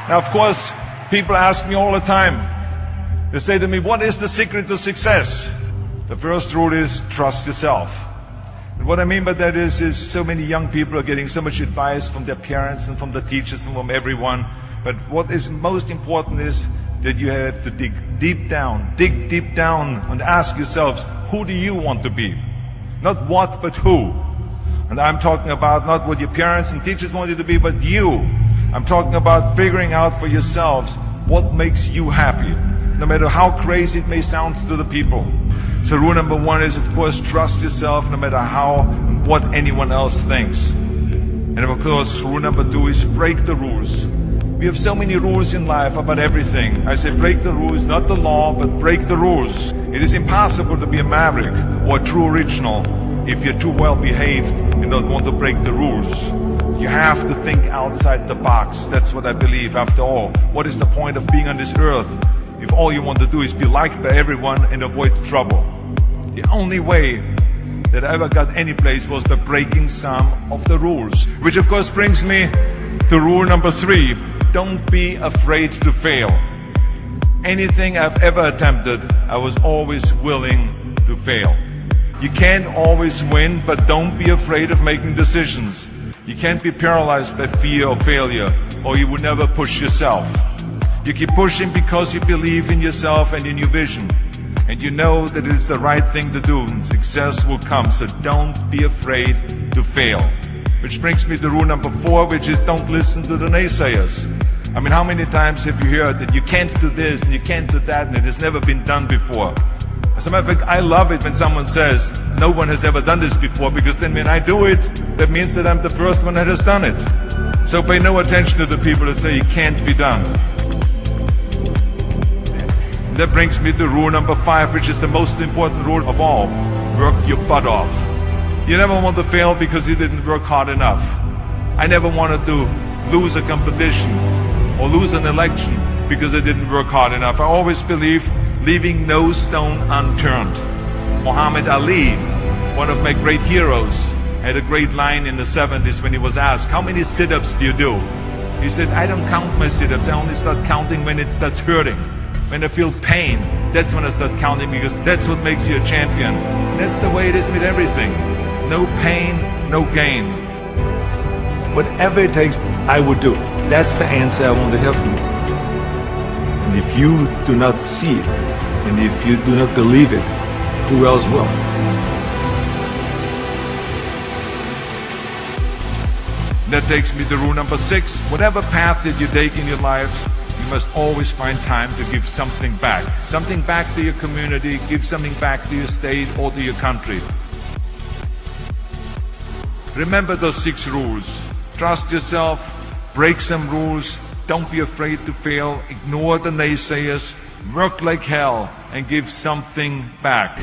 Now, of course, people ask me all the time. They say to me, what is the secret to success? The first rule is trust yourself. And what I mean by that is so many young people are getting so much advice from their parents and from the teachers and from everyone. But what is most important is that you have to dig deep down and ask yourselves, who do you want to be? Not what, but who. And I'm talking about not what your parents and teachers want you to be, but you. I'm talking about figuring out for yourselves what makes you happy, no matter how crazy it may sound to the people. So rule number one is, of course, trust yourself no matter how and what anyone else thinks. And of course, rule number two is break the rules. We have so many rules in life about everything. I say break the rules, not the law, but break the rules. It is impossible to be a maverick or a true original if you're too well behaved and don't want to break the rules. You have to think outside the box. That's what I believe. After all, what is the point of being on this earth if all you want to do is be liked by everyone and avoid trouble? The only way that I ever got any place was by breaking some of the rules. Which of course brings me to rule number three. Don't be afraid to fail. Anything I've ever attempted, I was always willing to fail. You can't always win, but don't be afraid of making decisions. You can't be paralyzed by fear of failure, or you would never push yourself. You keep pushing because you believe in yourself and in your vision. And you know that it is the right thing to do, and success will come. So don't be afraid to fail. Which brings me to rule number four, which is don't listen to the naysayers. I mean, how many times have you heard that you can't do this and you can't do that and it has never been done before? As a matter of fact, I love it when someone says, no one has ever done this before, because then when I do it, that means that I'm the first one that has done it. So pay no attention to the people that say it can't be done. And that brings me to rule number five, which is the most important rule of all. Work your butt off. You never want to fail because you didn't work hard enough. I never wanted to lose a competition or lose an election because I didn't work hard enough. I always believed leaving no stone unturned. Muhammad Ali, one of my great heroes, had a great line in the 70s when he was asked, how many sit-ups do you do? He said, I don't count my sit-ups. I only start counting when it starts hurting. When I feel pain, that's when I start counting, because that's what makes you a champion. That's the way it is with everything. No pain, no gain. Whatever it takes, I would do. That's the answer I want to hear from you. And if you do not see it, and if you do not believe it, who else will? That takes me to rule number six. Whatever path that you take in your lives, you must always find time to give something back. Something back to your community, give something back to your state or to your country. Remember those 6 rules. Trust yourself, break some rules, don't be afraid to fail, ignore the naysayers, work like hell, and give something back.